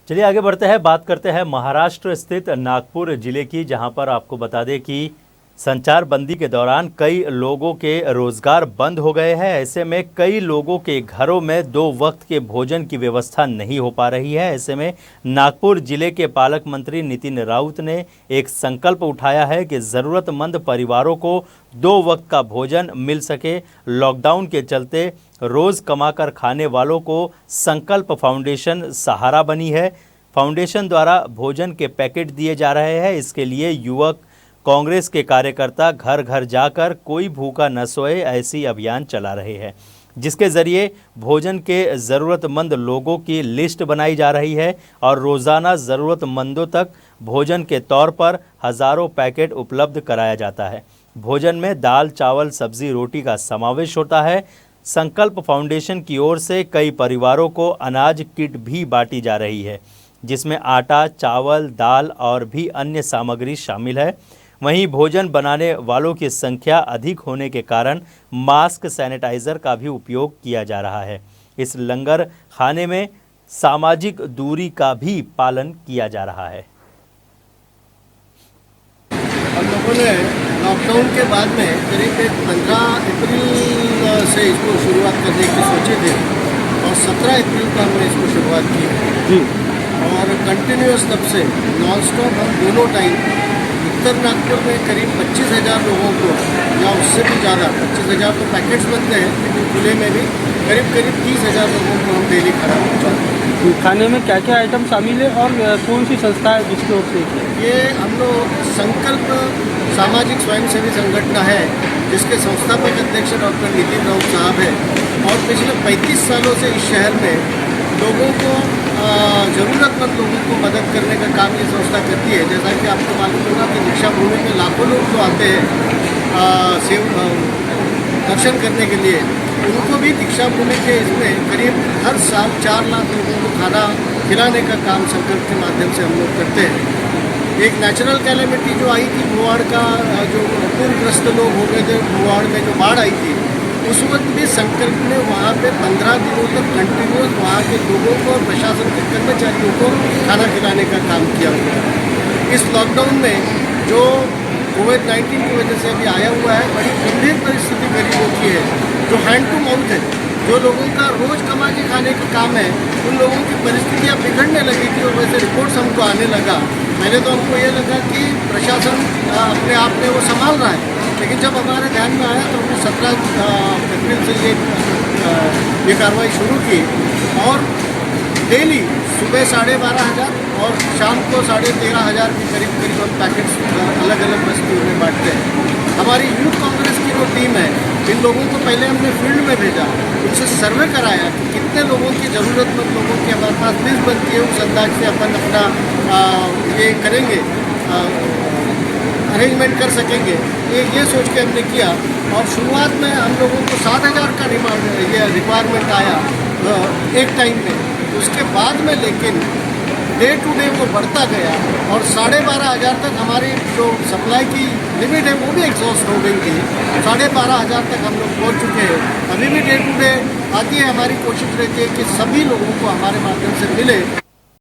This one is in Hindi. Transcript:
चलिए आगे बढ़ते हैं, बात करते हैं महाराष्ट्र स्थित नागपुर जिले की, जहां पर आपको बता दें कि संचार बंदी के दौरान कई लोगों के रोजगार बंद हो गए हैं। ऐसे में कई लोगों के घरों में 2 वक्त के भोजन की व्यवस्था नहीं हो पा रही है। ऐसे में नागपुर जिले के पालक मंत्री नितिन राउत ने एक संकल्प उठाया है कि ज़रूरतमंद परिवारों को 2 वक्त का भोजन मिल सके। लॉकडाउन के चलते रोज़ कमाकर खाने वालों को संकल्प फाउंडेशन सहारा बनी है। फाउंडेशन द्वारा भोजन के पैकेट दिए जा रहे हैं। इसके लिए युवक कांग्रेस के कार्यकर्ता घर घर जाकर कोई भूखा न सोए ऐसी अभियान चला रहे हैं, जिसके जरिए भोजन के ज़रूरतमंद लोगों की लिस्ट बनाई जा रही है और रोज़ाना ज़रूरतमंदों तक भोजन के तौर पर हज़ारों पैकेट उपलब्ध कराया जाता है। भोजन में दाल, चावल, सब्जी, रोटी का समावेश होता है। संकल्प फाउंडेशन की ओर से कई परिवारों को अनाज किट भी बांटी जा रही है, जिसमें आटा, चावल, दाल और भी अन्य सामग्री शामिल है। वहीं भोजन बनाने वालों की संख्या अधिक होने के कारण मास्क, सैनिटाइज़र का भी उपयोग किया जा रहा है। इस लंगर खाने में सामाजिक दूरी का भी पालन किया जा रहा है। हम लोगों ने लॉकडाउन के बाद में करीब 15 अप्रैल से इसको शुरुआत करने की सोचे थे और 17 अप्रैल को हमने इसको शुरुआत की जी। और कंटिन्यूस तब से नॉन स्टॉप हम दोनों टाइम उत्तर नागपुर में करीब 25,000 लोगों को, या उससे भी ज़्यादा, 25,000 तो पैकेट्स बनते हैं, लेकिन खुले में भी करीब 30,000 लोगों को हम डेली खाना पहुँचाते हैं। खाने में क्या क्या आइटम शामिल है और कौन सी संस्था है जिसकी ओर से? ये हम लोग संकल्प सामाजिक स्वयंसेवी संगठन है, जिसके संस्थापक अध्यक्ष डॉक्टर नितिन राउत साहब है और पिछले 35 सालों से इस शहर में लोगों को ज़रूरतमंद लोगों को मदद करने का काम ये संस्था करती है। जैसा कि आपको मालूम होगा कि दीक्षा भूमि में लाखों लोग जो आते हैं दर्शन करने के लिए, उनको भी दीक्षा भूमि के इसमें करीब हर साल 4 लाख लोगों को खाना खिलाने का काम संकल्प के माध्यम से हम लोग करते हैं। एक नेचुरल कैलेमिटी जो आई थी, भुवाड़ का जो पूरग्रस्त लोग हो गए थे, भुवाड़ में जो बाढ़ आई थी, उस वक्त भी संकल्प ने वहाँ पे 15 दिनों तक कंटिन्यूस वहाँ के लोगों को और प्रशासन के कर्मचारियों को खाना खिलाने का काम किया हुआ है। इस लॉकडाउन में जो कोविड-19 की वजह से अभी आया हुआ है, बड़ी गंभीर परिस्थिति गरीबों की है, जो हैंड टू माउथ है, जो लोगों का रोज़ कमा के खाने का काम है, उन लोगों की परिस्थितियाँ बिगड़ने लगी थी और वैसे रिपोर्ट्स हमको आने लगा। पहले तो हमको ये लगा कि प्रशासन अपने आप में वो संभाल रहा है, लेकिन जब हमारे ध्यान में आया तो हमने 17 अप्रैल से ये कार्रवाई शुरू की और डेली सुबह 12,500 और शाम को 13,500 के करीब हम पैकेट्स अलग अलग बस्तियों में बांटते हैं। हमारी यूथ कांग्रेस की जो टीम है, इन लोगों को पहले हमने फील्ड में भेजा, उनसे सर्वे कराया कि कितने लोगों की ज़रूरतमंद लोगों की हमारे पास लिस्ट बनती है, उस अंदाज से अपन अपना ये करेंगे, अरेंजमेंट कर सकेंगे। ये सोच के हमने किया और शुरुआत में हम लोगों को 7,000 का रिक्वायरमेंट आया एक टाइम पे। उसके बाद में लेकिन डे टू डे वो बढ़ता गया और 12,500 तक हमारी जो सप्लाई की लिमिट है वो भी एग्जॉस्ट हो गई थी। 12,500 तक हम लोग पहुँच चुके हैं। अभी भी डे टू डे आती है, हमारी कोशिश रहती है कि सभी लोगों को हमारे माध्यम से मिले।